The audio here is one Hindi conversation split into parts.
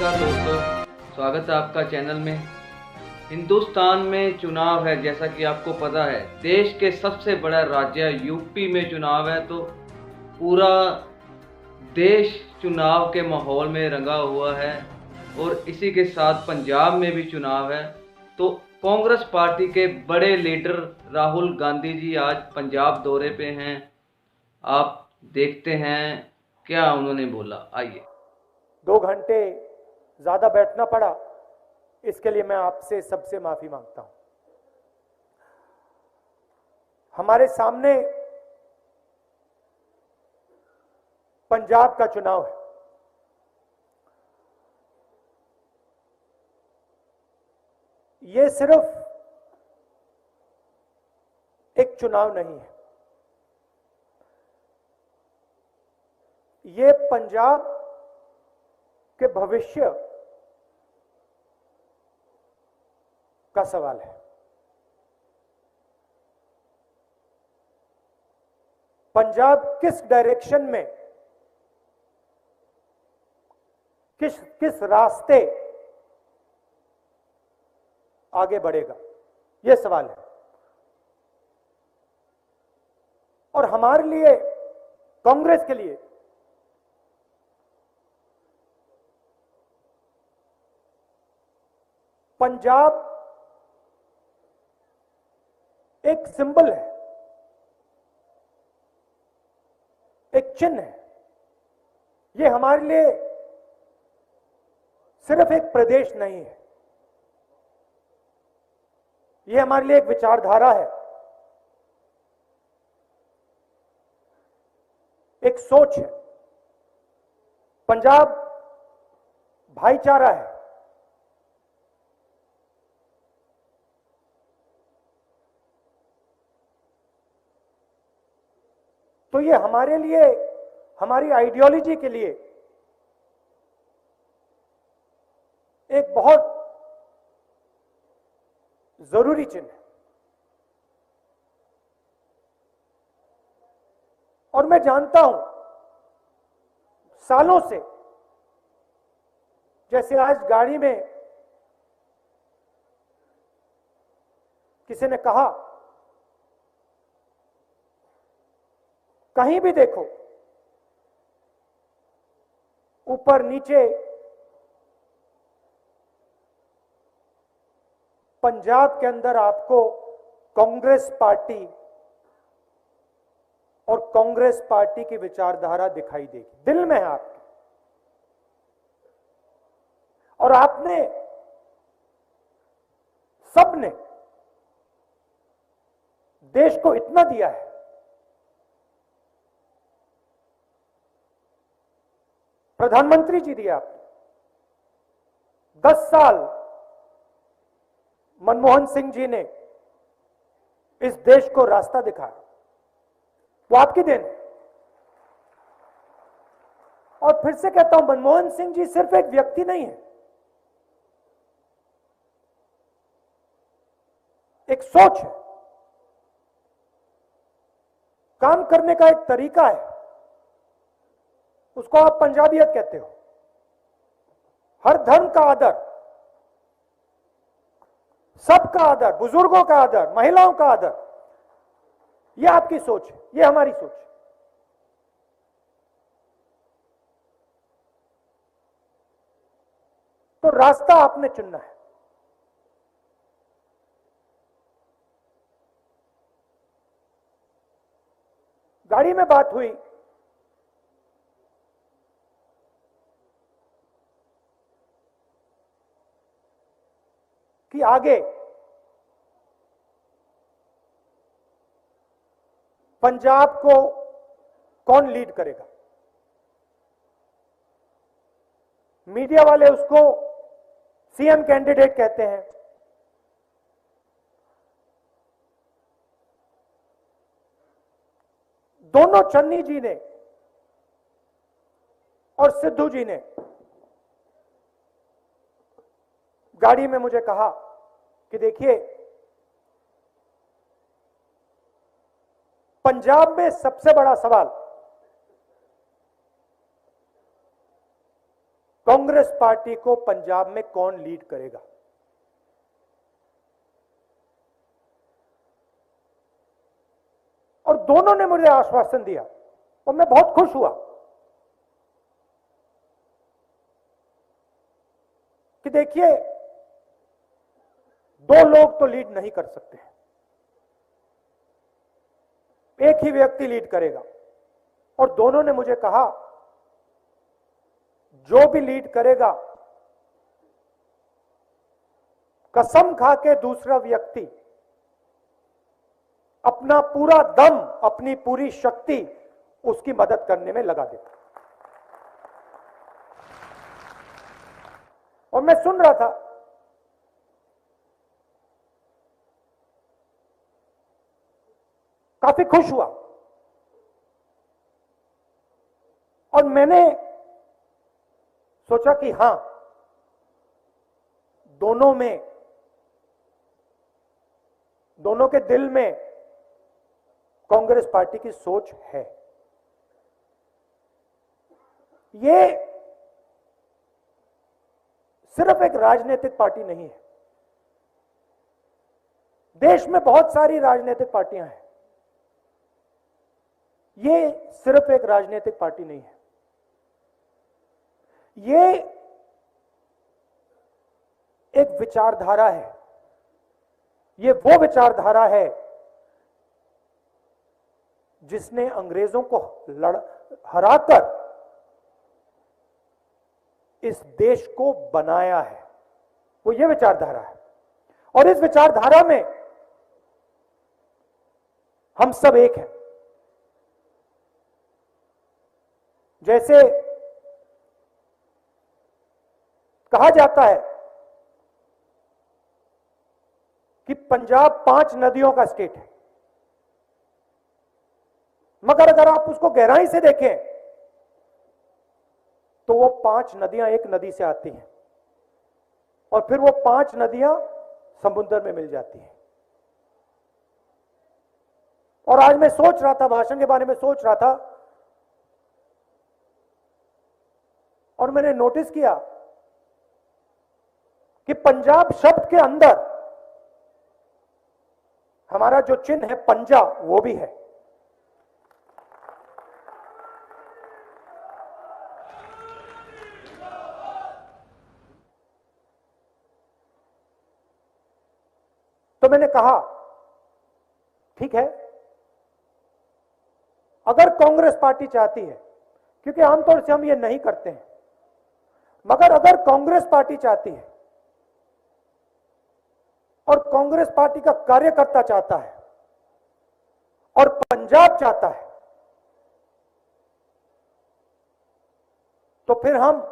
नमस्कार दोस्तों, स्वागत है आपका चैनल में। हिंदुस्तान में चुनाव है, जैसा कि आपको पता है। देश के सबसे बड़ा राज्य यूपी में चुनाव है, तो पूरा देश चुनाव के माहौल में रंगा हुआ है। और इसी के साथ पंजाब में भी चुनाव है। तो कांग्रेस पार्टी के बड़े लीडर राहुल गांधी जी आज पंजाब दौरे पे हैं। आप देखते हैं क्या उन्होंने बोला, आइए। 2 घंटे ज्यादा बैठना पड़ा, इसके लिए मैं आपसे सबसे माफी मांगता हूं। हमारे सामने पंजाब का चुनाव है। ये सिर्फ एक चुनाव नहीं है, ये पंजाब के भविष्य का सवाल है। पंजाब किस डायरेक्शन में, किस रास्ते आगे बढ़ेगा, यह सवाल है। और हमारे लिए, कांग्रेस के लिए, पंजाब एक सिंबल है, एक चिन्ह है। यह हमारे लिए सिर्फ एक प्रदेश नहीं है, यह हमारे लिए एक विचारधारा है, एक सोच है। पंजाब भाईचारा है। तो ये हमारे लिए, हमारी आइडियोलॉजी के लिए एक बहुत जरूरी चिन्ह है। और मैं जानता हूं, सालों से, जैसे आज गाड़ी में किसी ने कहा, कहीं भी देखो, ऊपर नीचे पंजाब के अंदर आपको कांग्रेस पार्टी और कांग्रेस पार्टी की विचारधारा दिखाई देगी, दिल में है आपके। और आपने, सबने देश को इतना दिया है, प्रधानमंत्री जी दिया आपने। 10 साल मनमोहन सिंह जी ने इस देश को रास्ता दिखाया, वो आपकी देन है। और फिर से कहता हूं, मनमोहन सिंह जी सिर्फ एक व्यक्ति नहीं है, एक सोच है, काम करने का एक तरीका है। उसको आप पंजाबियत कहते हो। हर धर्म का आदर, सबका आदर, बुजुर्गों का आदर, महिलाओं का आदर, यह आपकी सोच है, यह हमारी सोच है। तो रास्ता आपने चुनना है। गाड़ी में बात हुई कि आगे पंजाब को कौन लीड करेगा। मीडिया वाले उसको सीएम कैंडिडेट कहते हैं, दोनों चन्नी जी ने और सिद्धू जी ने गाड़ी में मुझे कहा कि देखिए, पंजाब में सबसे बड़ा सवाल कांग्रेस पार्टी को पंजाब में कौन लीड करेगा। और दोनों ने मुझे आश्वासन दिया और मैं बहुत खुश हुआ कि देखिए, दो लोग तो लीड नहीं कर सकते, एक ही व्यक्ति लीड करेगा। और दोनों ने मुझे कहा, जो भी लीड करेगा, कसम खा के दूसरा व्यक्ति अपना पूरा दम, अपनी पूरी शक्ति उसकी मदद करने में लगा देगा। और मैं सुन रहा था, काफी खुश हुआ। और मैंने सोचा कि हां, दोनों के दिल में कांग्रेस पार्टी की सोच है। ये सिर्फ एक राजनीतिक पार्टी नहीं है। देश में बहुत सारी राजनीतिक पार्टियां हैं, ये सिर्फ एक राजनीतिक पार्टी नहीं है। ये एक विचारधारा है। ये वो विचारधारा है जिसने अंग्रेजों को हराकर इस देश को बनाया है। वो ये विचारधारा है। और इस विचारधारा में हम सब एक हैं। जैसे कहा जाता है कि पंजाब 5 नदियों का स्टेट है, मगर अगर आप उसको गहराई से देखें तो वो 5 नदियां एक नदी से आती हैं और फिर वो 5 नदियां समुद्र में मिल जाती हैं। और आज मैं सोच रहा था, भाषण के बारे में सोच रहा था, और मैंने नोटिस किया कि पंजाब शब्द के अंदर हमारा जो चिन्ह है पंजा, वो भी है। तो मैंने कहा, ठीक है, अगर कांग्रेस पार्टी चाहती है, क्योंकि आमतौर से हम ये नहीं करते हैं, मगर अगर कांग्रेस पार्टी चाहती है और कांग्रेस पार्टी का कार्यकर्ता चाहता है और पंजाब चाहता है, तो फिर हम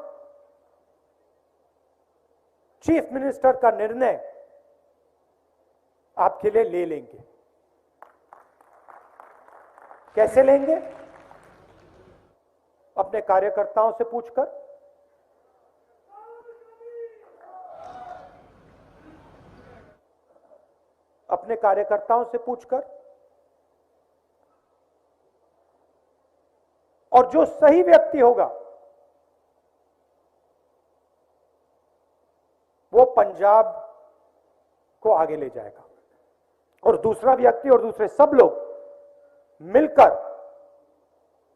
चीफ मिनिस्टर का निर्णय आपके लिए ले लेंगे। कैसे लेंगे? अपने कार्यकर्ताओं से पूछकर, अपने कार्यकर्ताओं से पूछकर, और जो सही व्यक्ति होगा वो पंजाब को आगे ले जाएगा और दूसरा व्यक्ति और दूसरे सब लोग मिलकर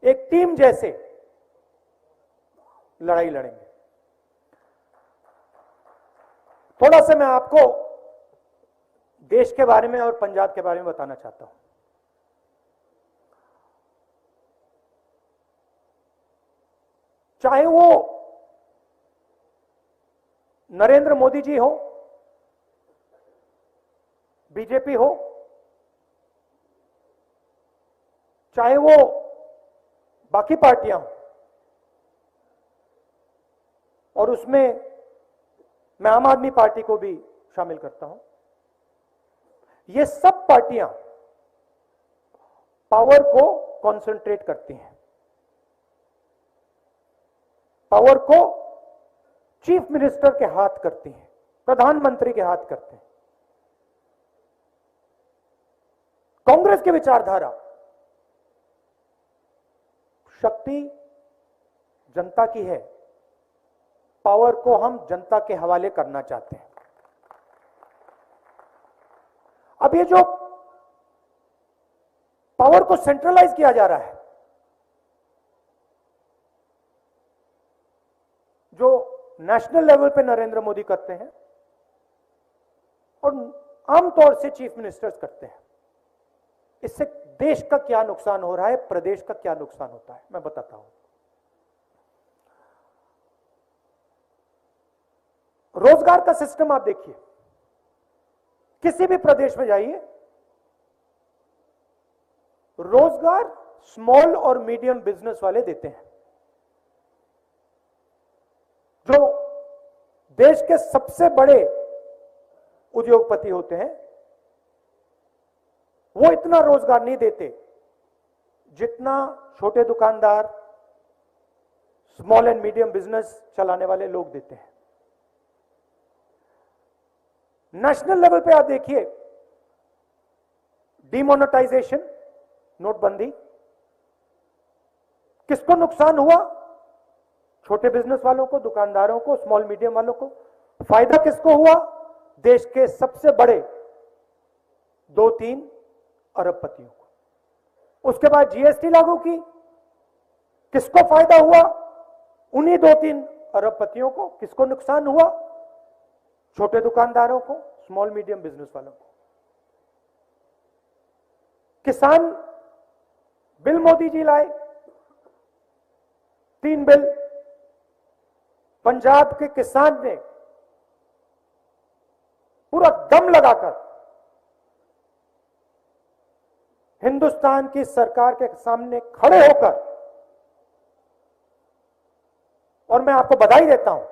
एक टीम जैसे लड़ाई लड़ेंगे। थोड़ा सा मैं आपको देश के बारे में और पंजाब के बारे में बताना चाहता हूं। चाहे वो नरेंद्र मोदी जी हो, बीजेपी हो, चाहे वो बाकी पार्टियां हो, और उसमें मैं आम आदमी पार्टी को भी शामिल करता हूं, ये सब पार्टियां पावर को कंसंट्रेट करती हैं, पावर को चीफ मिनिस्टर के हाथ करती हैं, प्रधानमंत्री के हाथ करते हैं। कांग्रेस की विचारधारा शक्ति जनता की है, पावर को हम जनता के हवाले करना चाहते हैं। अब ये जो पावर को सेंट्रलाइज किया जा रहा है, जो नेशनल लेवल पे नरेंद्र मोदी करते हैं और आमतौर से चीफ मिनिस्टर्स करते हैं, इससे देश का क्या नुकसान हो रहा है, प्रदेश का क्या नुकसान होता है, मैं बताता हूं। रोजगार का सिस्टम आप देखिए, किसी भी प्रदेश में जाइए, रोजगार स्मॉल और मीडियम बिजनेस वाले देते हैं। जो देश के सबसे बड़े उद्योगपति होते हैं, वो इतना रोजगार नहीं देते जितना छोटे दुकानदार, स्मॉल एंड मीडियम बिजनेस चलाने वाले लोग देते हैं। नेशनल लेवल पे आप देखिए, डिमोनेटाइजेशन, नोटबंदी, किसको नुकसान हुआ? छोटे बिजनेस वालों को, दुकानदारों को, स्मॉल मीडियम वालों को। फायदा किसको हुआ? देश के सबसे बड़े 2-3 अरबपतियों को। उसके बाद जीएसटी लागू की, किसको फायदा हुआ? उन्हीं 2-3 अरबपतियों को। किसको नुकसान हुआ? छोटे दुकानदारों को, स्मॉल मीडियम बिजनेस वालों को। किसान बिल मोदी जी लाए, 3 बिल। पंजाब के किसान ने पूरा दम लगाकर हिंदुस्तान की सरकार के सामने खड़े होकर, और मैं आपको बधाई देता हूं,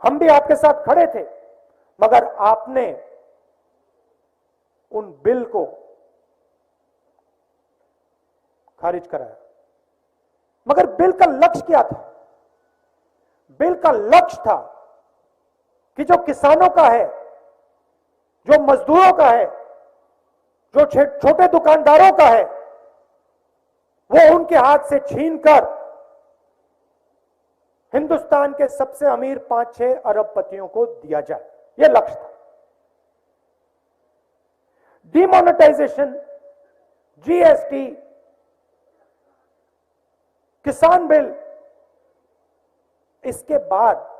हम भी आपके साथ खड़े थे, मगर आपने उन बिल को खारिज कराया। मगर बिल का लक्ष्य क्या था? बिल का लक्ष्य था कि जो किसानों का है, जो मजदूरों का है, जो छोटे दुकानदारों का है, वो उनके हाथ से छीनकर हिंदुस्तान के सबसे अमीर 5-6 अरबपतियों को दिया जाए, यह लक्ष्य था। डिमोनेटाइजेशन, जीएसटी, किसान बिल, इसके बाद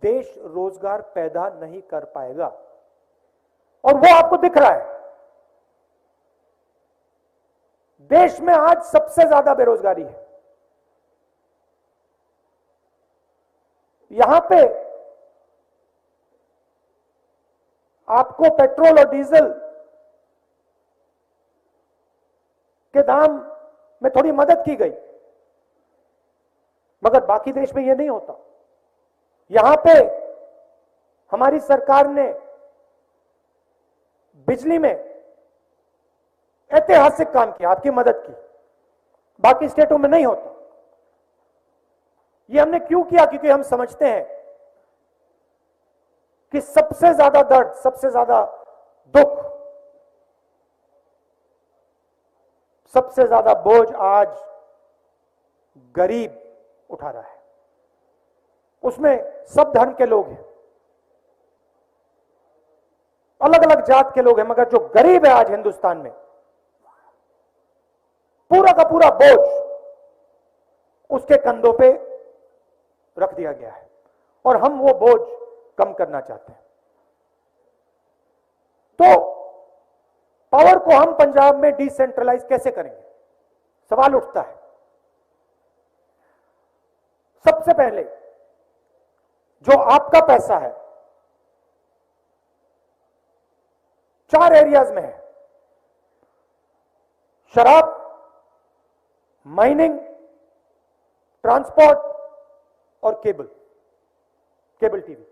देश रोजगार पैदा नहीं कर पाएगा, और वो आपको दिख रहा है। देश में आज सबसे ज्यादा बेरोजगारी है। यहां पे आपको पेट्रोल और डीजल के दाम में थोड़ी मदद की गई, मगर बाकी देश में यह नहीं होता। यहां पे हमारी सरकार ने बिजली में ऐतिहासिक काम किया, आपकी मदद की, बाकी स्टेटों में नहीं होता। ये हमने क्यों किया? क्योंकि हम समझते हैं कि सबसे ज्यादा दर्द, सबसे ज्यादा दुख, सबसे ज्यादा बोझ आज गरीब उठा रहा है। उसमें सब धर्म के लोग हैं, अलग अलग जात के लोग हैं, मगर जो गरीब है आज हिंदुस्तान में, पूरा का पूरा बोझ उसके कंधों पे रख दिया गया है, और हम वो बोझ कम करना चाहते हैं। तो पावर को हम पंजाब में डिसेंट्रलाइज कैसे करेंगे? सवाल उठता है। सबसे पहले जो आपका पैसा है 4 एरियाज में है: शराब, माइनिंग, ट्रांसपोर्ट और केबल टीवी।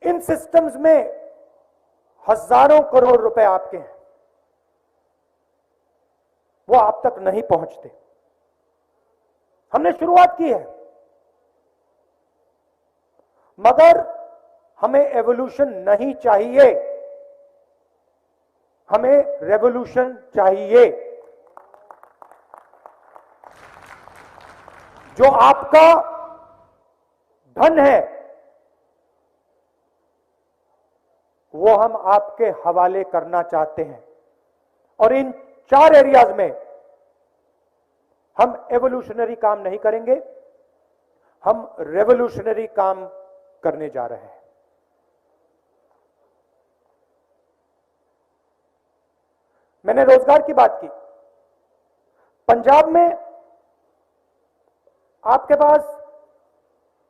इन सिस्टम्स में हजारों करोड़ रुपए आपके हैं, वो आप तक नहीं पहुंचते। हमने शुरुआत की है, मगर हमें एवोल्यूशन नहीं चाहिए, हमें रेवोल्यूशन चाहिए। जो आपका धन है वो हम आपके हवाले करना चाहते हैं। और इन 4 एरियाज में हम एवोल्यूशनरी काम नहीं करेंगे, हम रेवोल्यूशनरी काम करने जा रहे हैं। मैंने रोजगार की बात की। पंजाब में आपके पास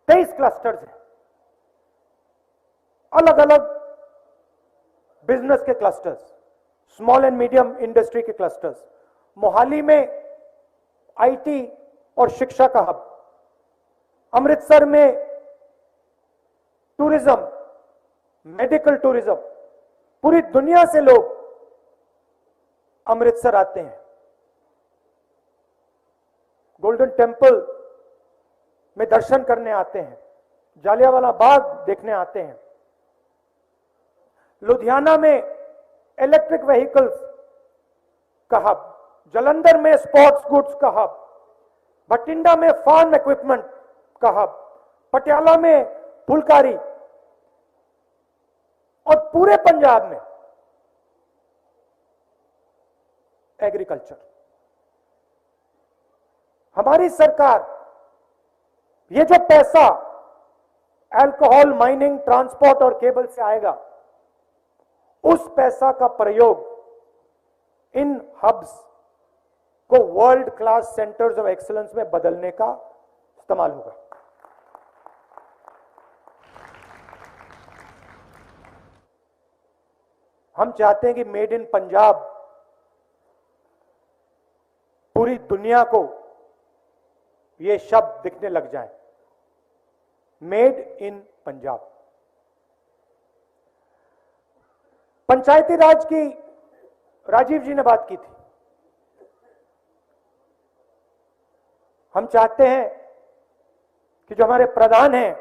23 क्लस्टर्स हैं, अलग अलग बिजनेस के clusters, small and medium industry के क्लस्टर्स। मोहाली में आईटी और शिक्षा का हब, अमृतसर में टूरिज्म, मेडिकल टूरिज्म, पूरी दुनिया से लोग अमृतसर आते हैं, गोल्डन टेम्पल में दर्शन करने आते हैं, जालियांवाला बाग देखने आते हैं। लुधियाना में इलेक्ट्रिक व्हीकल्स का हब, जालंधर में स्पोर्ट्स गुड्स का हब, बठिंडा में फार्म इक्विपमेंट का हब, पटियाला में फुलकारी, और पूरे पंजाब में एग्रीकल्चर। हमारी सरकार ये जो पैसा अल्कोहल, माइनिंग, ट्रांसपोर्ट और केबल से आएगा, उस पैसा का प्रयोग इन हब्स को world class centres of excellence में बदलने का इस्तेमाल होगा। हम चाहते हैं कि मेड इन पंजाब पूरी दुनिया को ये शब्द दिखने लग जाए, मेड इन पंजाब। पंचायती राज की राजीव जी ने बात की थी। हम चाहते हैं कि जो हमारे प्रधान हैं,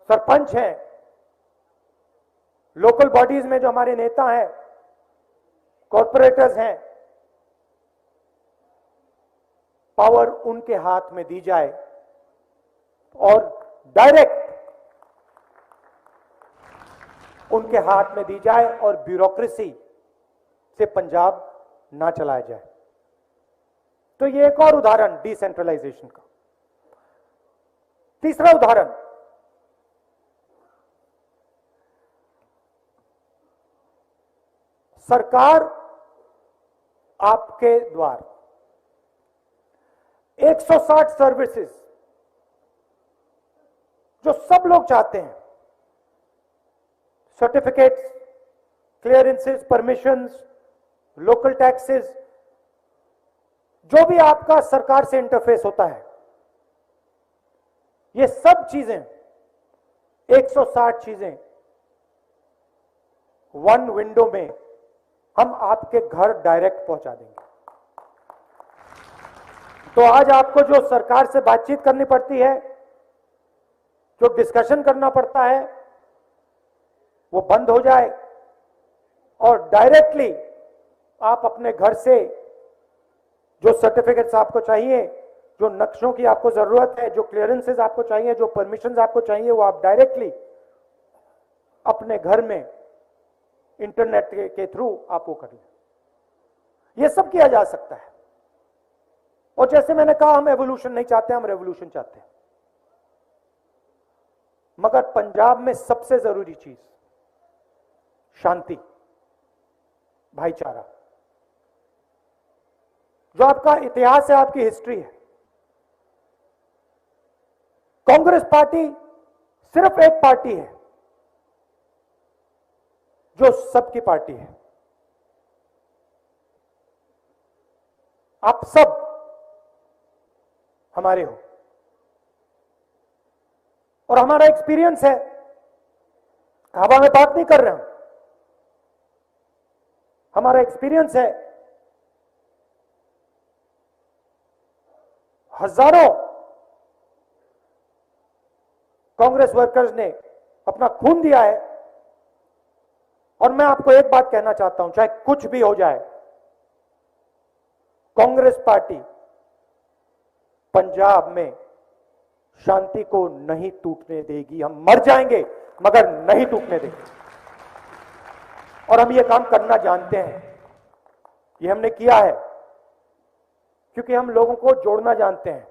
सरपंच हैं, लोकल बॉडीज में जो हमारे नेता हैं, कॉर्पोरेटर्स हैं, पावर उनके हाथ में दी जाए और डायरेक्ट उनके हाथ में दी जाए और ब्यूरोक्रेसी से पंजाब ना चलाया जाए। तो ये एक और उदाहरण डिसेंट्रलाइजेशन का। तीसरा उदाहरण, सरकार आपके द्वार 160 सर्विसेज जो सब लोग चाहते हैं, certificates, clearances, permissions, local taxes, जो भी आपका सरकार से इंटरफेस होता है, ये सब चीजें 160 चीजें वन विंडो में हम आपके घर डायरेक्ट पहुंचा देंगे। तो आज आपको जो सरकार से बातचीत करनी पड़ती है, जो डिस्कशन करना पड़ता है, वो बंद हो जाए और डायरेक्टली आप अपने घर से जो सर्टिफिकेट्स आपको चाहिए, जो नक्शों की आपको जरूरत है, जो क्लियरेंसेस आपको चाहिए, जो परमिशंस आपको चाहिए, वो आप डायरेक्टली अपने घर में इंटरनेट के थ्रू आप वो कर लें। ये सब किया जा सकता है। और जैसे मैंने कहा, हम एवोल्यूशन नहीं चाहते, हम रेवोल्यूशन चाहते हैं। मगर पंजाब में सबसे जरूरी चीज शांति, भाईचारा। जो आपका इतिहास है, आपकी हिस्ट्री है, कांग्रेस पार्टी सिर्फ एक पार्टी है जो सबकी पार्टी है। आप सब हमारे हो। और हमारा एक्सपीरियंस है, हवा में बात नहीं कर रहे हम, हमारा एक्सपीरियंस है, हजारों कांग्रेस वर्कर्स ने अपना खून दिया है। और मैं आपको एक बात कहना चाहता हूं, चाहे कुछ भी हो जाए, कांग्रेस पार्टी पंजाब में शांति को नहीं टूटने देगी। हम मर जाएंगे मगर नहीं टूटने देंगे। और हम ये काम करना जानते हैं, ये हमने किया है, क्योंकि हम लोगों को जोड़ना जानते हैं,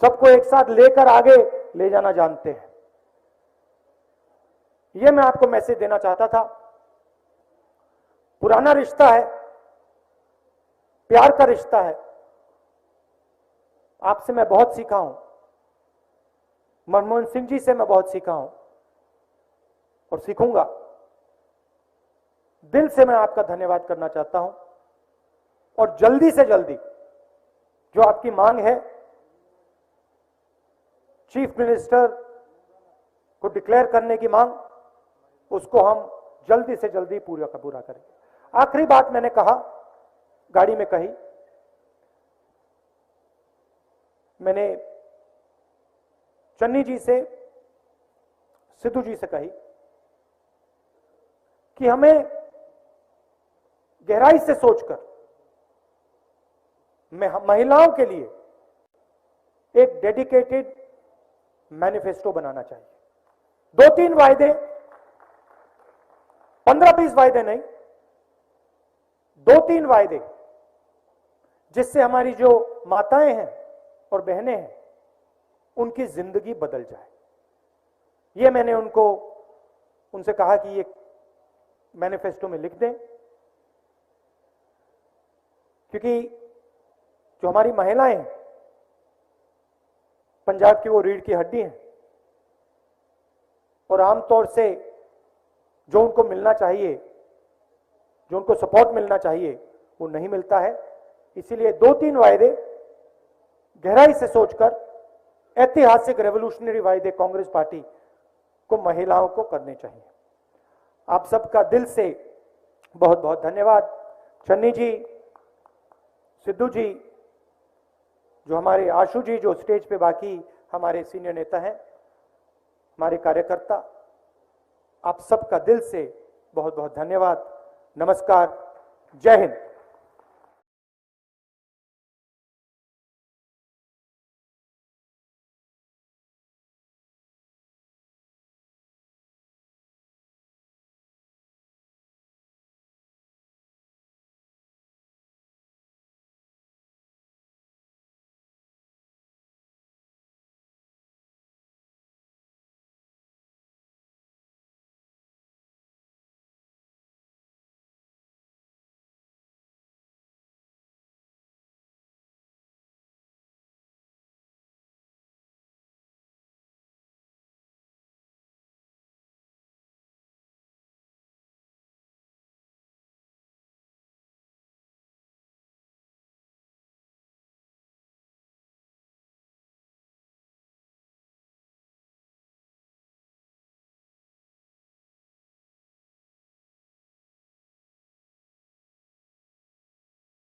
सबको एक साथ लेकर आगे ले जाना जानते हैं। ये मैं आपको मैसेज देना चाहता था। पुराना रिश्ता है, प्यार का रिश्ता है। आपसे मैं बहुत सीखा हूं, मनमोहन सिंह जी से मैं बहुत सीखा हूं और सीखूंगा। दिल से मैं आपका धन्यवाद करना चाहता हूं और जल्दी से जल्दी जो आपकी मांग है, चीफ मिनिस्टर को डिक्लेयर करने की मांग, उसको हम जल्दी से जल्दी पूरा करेंगे। आखिरी बात मैंने कहा, गाड़ी में कही, मैंने चन्नी जी से, सिद्धू जी से कही कि हमें गहराई से सोचकर महिलाओं के लिए एक डेडिकेटेड मैनिफेस्टो बनाना चाहिए। 2-3 वायदे, 15-20 वायदे नहीं, 2-3 वायदे, जिससे हमारी जो माताएं हैं और बहनें हैं उनकी जिंदगी बदल जाए। ये मैंने उनसे कहा कि ये मैनिफेस्टो में लिख दें, क्योंकि जो हमारी महिलाएं हैं पंजाब की वो रीढ़ की हड्डी हैं और आमतौर से जो उनको मिलना चाहिए, जो उनको सपोर्ट मिलना चाहिए, वो नहीं मिलता है। इसीलिए 2-3 वायदे गहराई से सोचकर, ऐतिहासिक रेवोल्यूशनरी वायदे कांग्रेस पार्टी को महिलाओं को करने चाहिए। आप सबका दिल से बहुत बहुत धन्यवाद। चन्नी जी, सिद्धू जी, जो हमारे आशु जी, जो स्टेज पे बाकी हमारे सीनियर नेता हैं, हमारे कार्यकर्ता, आप सबका दिल से बहुत बहुत धन्यवाद। नमस्कार, जय हिंद।